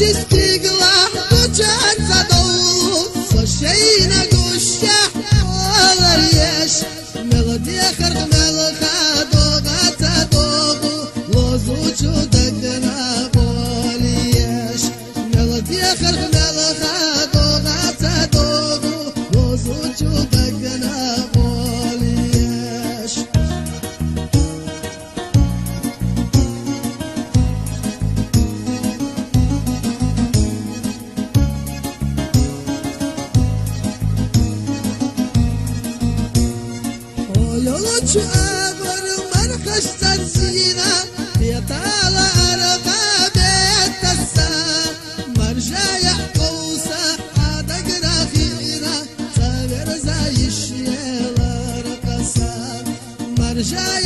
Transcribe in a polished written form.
استقلع وجعت صدول صشينا قشح والريش مغدي خرج ملخا دوغة دوغو لوزوجو دقنا بوليش مغدي خرج ملخا دوغة دوغو لوزوجو دقنا بوليش يولوش أبر مرخش تنسينا يطال أرقى بيت السا مرجع يحقوسا عادق راخينا صغير زي الشيال رقصا مرجع